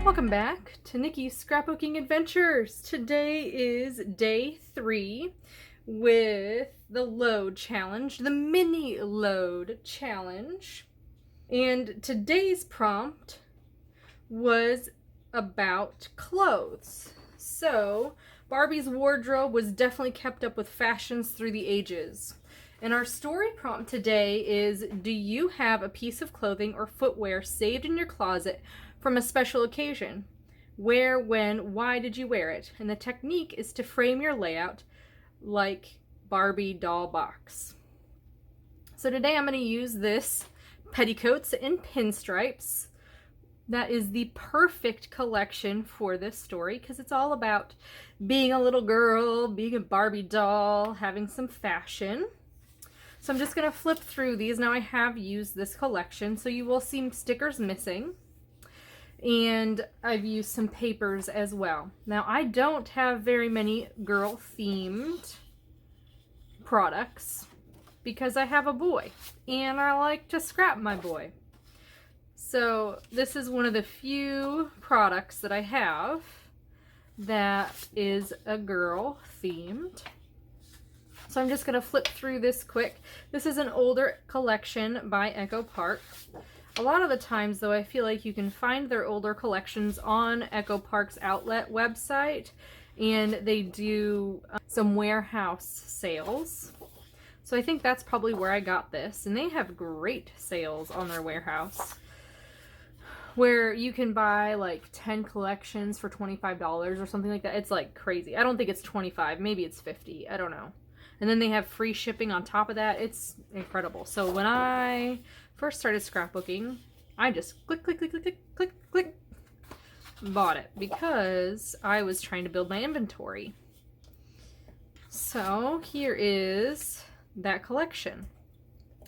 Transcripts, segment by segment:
Welcome back to Nikki's Scrapbooking Adventures. Today is day 3 with the load challenge, the mini load challenge. And today's prompt was about clothes. So Barbie's wardrobe was definitely kept up with fashions through the ages. And our story prompt today is, do you have a piece of clothing or footwear saved in your closet from a special occasion? Where, when, why did you wear it? And the technique is to frame your layout like Barbie doll box. So today I'm going to use this petticoats and pinstripes. That is the perfect collection for this story because it's all about being a little girl, being a Barbie doll, having some fashion. So I'm just going to flip through these. Now I have used this collection, so you will see stickers missing. And I've used some papers as well. Now I don't have very many girl-themed products because I have a boy and I like to scrap my boy. So this is one of the few products that I have that is a girl-themed. So I'm just going to flip through this quick. This is an older collection by Echo Park. A lot of the times, though, I feel like you can find their older collections on Echo Park's outlet website, and they do some warehouse sales. So I think that's probably where I got this, and they have great sales on their warehouse, where you can buy like 10 collections for $25 or something like that. It's like crazy. I don't think it's 25, maybe it's 50, I don't know. And then they have free shipping on top of that. It's incredible. So when I first started scrapbooking, I just click, click, click, click, click, click, click, bought it because I was trying to build my inventory. So here is that collection.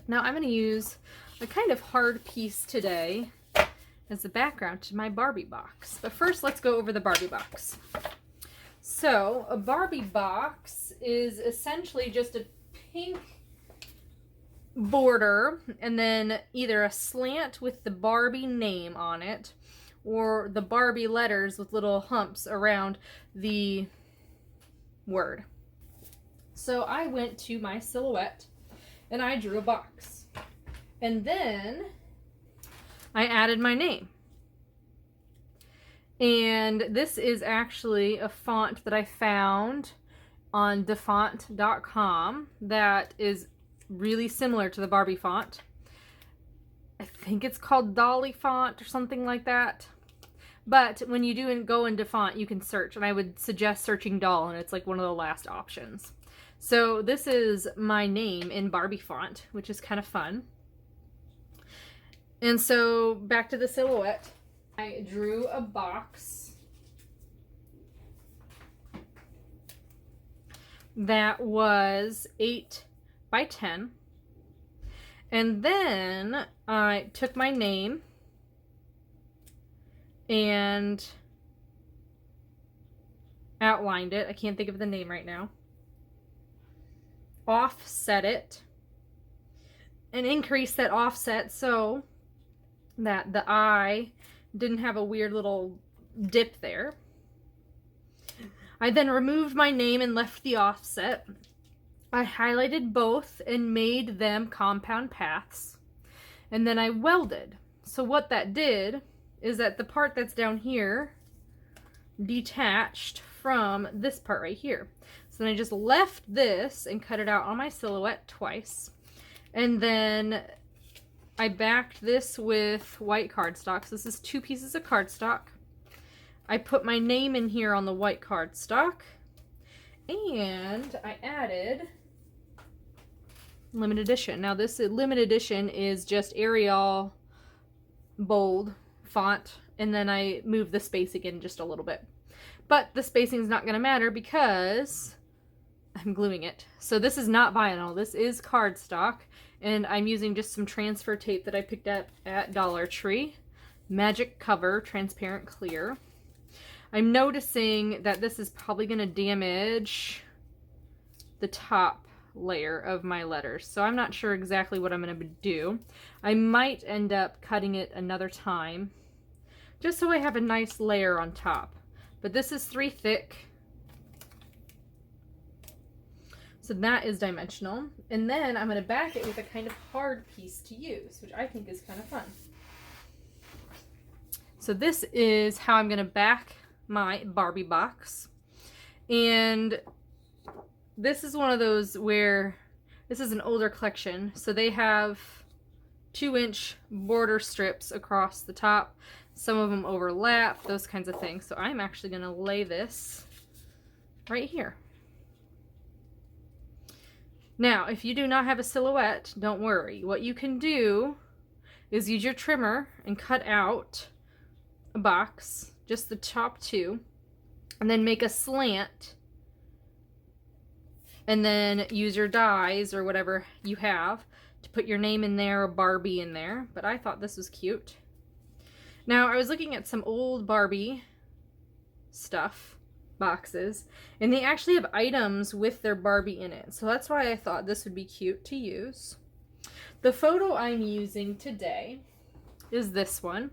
Now I'm going to use a kind of hard piece today as the background to my Barbie box. But first, let's go over the Barbie box. So a Barbie box is essentially just a pink border and then either a slant with the Barbie name on it or the Barbie letters with little humps around the word. So I went to my silhouette and I drew a box. And then I added my name. And this is actually a font that I found on defont.com that is really similar to the Barbie font. I think it's called Dolly font or something like that. But when you do go into font, you can search, and I would suggest searching doll, and it's like one of the last options. So this is my name in Barbie font, which is kind of fun. And so back to the silhouette. I drew a box that was 8 by 10. And then I took my name and outlined it. I can't think of the name right now. Offset it and increase that offset so that the eye didn't have a weird little dip there. I then removed my name and left the offset. I highlighted both and made them compound paths. And then I welded. So what that did is that the part that's down here detached from this part right here. So then I just left this and cut it out on my silhouette twice. And then I backed this with white cardstock. So this is 2 pieces of cardstock. I put my name in here on the white cardstock. And I added limited edition. Now this limited edition is just Arial bold font. And then I moved the spacing in just a little bit. But the spacing is not going to matter because I'm gluing it. So this is not vinyl. This is cardstock. And I'm using just some transfer tape that I picked up at Dollar Tree. Magic Cover, transparent clear. I'm noticing that this is probably going to damage the top layer of my letters. So I'm not sure exactly what I'm going to do. I might end up cutting it another time just so I have a nice layer on top. But this is 3 thick. So that is dimensional. And then I'm going to back it with a kind of hard piece to use, which I think is kind of fun. So this is how I'm going to back my Barbie box. And this is one of those where this is an older collection. So they have 2-inch border strips across the top. Some of them overlap, those kinds of things. So I'm actually going to lay this right here. Now, if you do not have a silhouette, don't worry. What you can do is use your trimmer and cut out a box, just the top 2, and then make a slant, and then use your dies or whatever you have to put your name in there or Barbie in there. But I thought this was cute. Now, I was looking at some old Barbie stuff, boxes, and they actually have items with their Barbie in it. So that's why I thought this would be cute to use. The photo I'm using today is this one.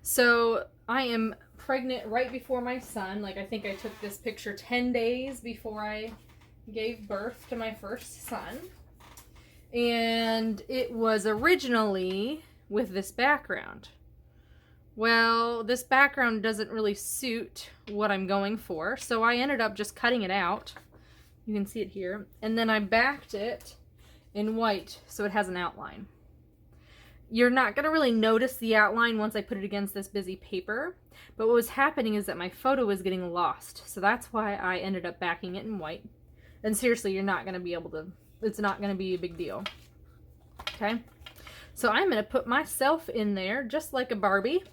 So I am pregnant right before my son. Like, I think I took this picture 10 days before I gave birth to my first son. And it was originally with this background. Well, this background doesn't really suit what I'm going for, so I ended up just cutting it out. You can see it here. And then I backed it in white so it has an outline. You're not going to really notice the outline once I put it against this busy paper, but what was happening is that my photo was getting lost, so that's why I ended up backing it in white. And seriously, you're not going to be able to, it's not going to be a big deal. Okay? So I'm going to put myself in there just like a Barbie.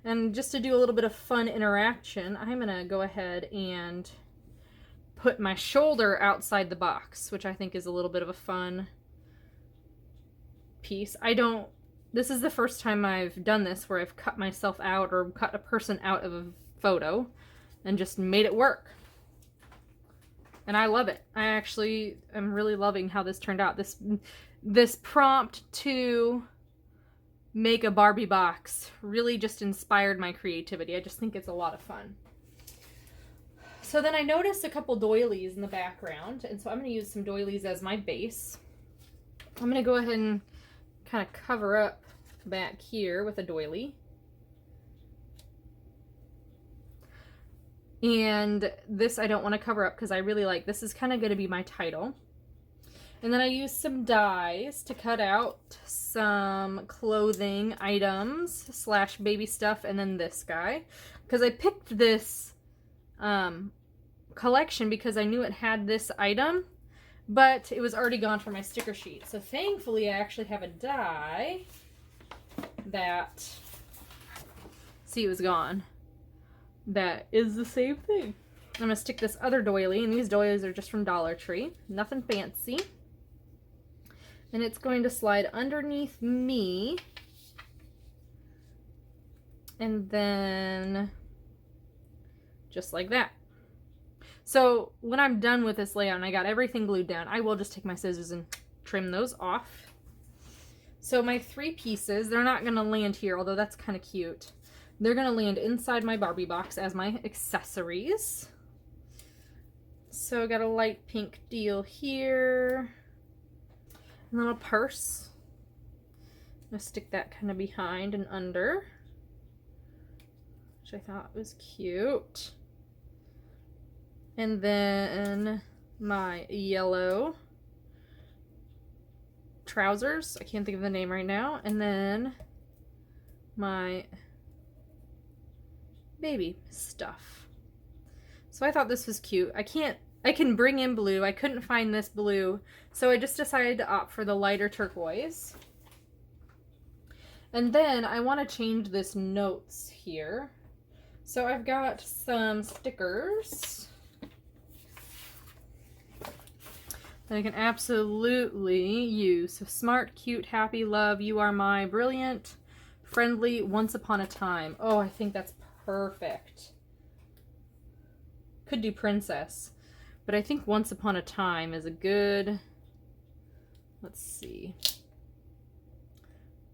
And just to do a little bit of fun interaction, I'm going to go ahead and put my shoulder outside the box, which I think is a little bit of a fun piece. This is the first time I've done this where I've cut myself out or cut a person out of a photo and just made it work. And I love it. I actually am really loving how this turned out. This prompt to make a Barbie box really just inspired my creativity. I just think it's a lot of fun. So then I noticed a couple doilies in the background, and so I'm going to use some doilies as my base. I'm going to go ahead and kind of cover up back here with a doily. And this I don't want to cover up because I really like, this is kind of going to be my title. And then I used some dies to cut out some clothing items / baby stuff, and then this guy. Because I picked this collection because I knew it had this item, but it was already gone for my sticker sheet. So thankfully I actually have a die that, see, it was gone. That is the same thing. I'm going to stick this other doily, and these doilies are just from Dollar Tree. Nothing fancy. And it's going to slide underneath me. And then just like that. So when I'm done with this layout and I got everything glued down, I will just take my scissors and trim those off. So my 3 pieces, they're not going to land here, although that's kind of cute. They're going to land inside my Barbie box as my accessories. So I got a light pink deal here. A little purse. I'm going to stick that kind of behind and under, which I thought was cute. And then my yellow trousers. I can't think of the name right now. And then my baby stuff. So I thought this was cute. I can bring in blue. I couldn't find this blue, so I just decided to opt for the lighter turquoise. And then I want to change this notes here. So I've got some stickers that I can absolutely use. So smart, cute, happy, love, you are my brilliant, friendly, once upon a time. Oh, I think that's perfect. Could do princess, but I think once upon a time is a good, let's see.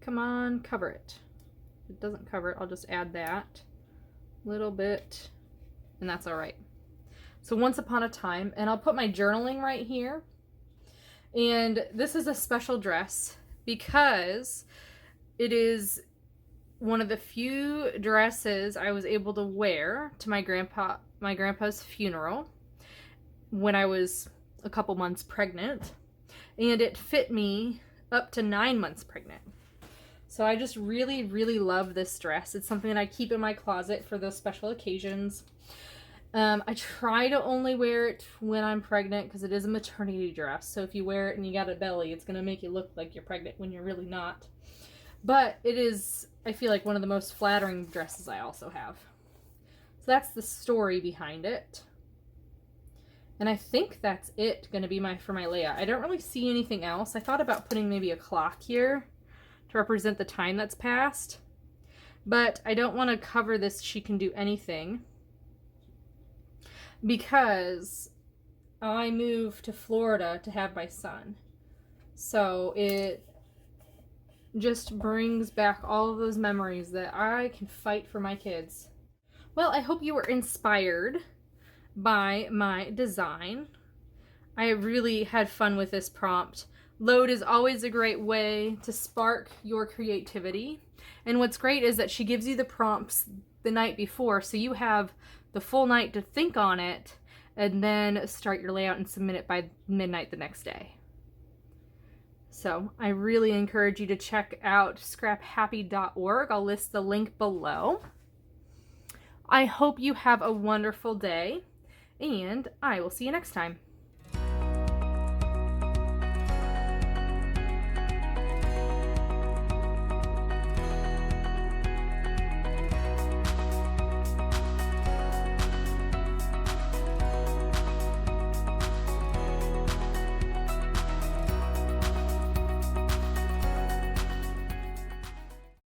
Come on, cover it. If it doesn't cover it, I'll just add that little bit, and that's all right. So once upon a time, and I'll put my journaling right here. And this is a special dress because it is one of the few dresses I was able to wear to my grandpa's funeral when I was a couple months pregnant, and it fit me up to 9 months pregnant. So I just really, really love this dress. It's something that I keep in my closet for those special occasions. I try to only wear it when I'm pregnant because it is a maternity dress. So if you wear it and you got a belly, it's going to make you look like you're pregnant when you're really not. But it is, I feel like, one of the most flattering dresses I also have. So that's the story behind it. And I think that's it going to be for my layout. I don't really see anything else. I thought about putting maybe a clock here to represent the time that's passed. But I don't want to cover this "she can do anything" because I moved to Florida to have my son. So it just brings back all of those memories that I can fight for my kids. Well, I hope you were inspired by my design. I really had fun with this prompt. Load is always a great way to spark your creativity. And what's great is that she gives you the prompts the night before, so you have the full night to think on it and then start your layout and submit it by midnight the next day. So I really encourage you to check out scraphappy.org. I'll list the link below. I hope you have a wonderful day, and I will see you next time.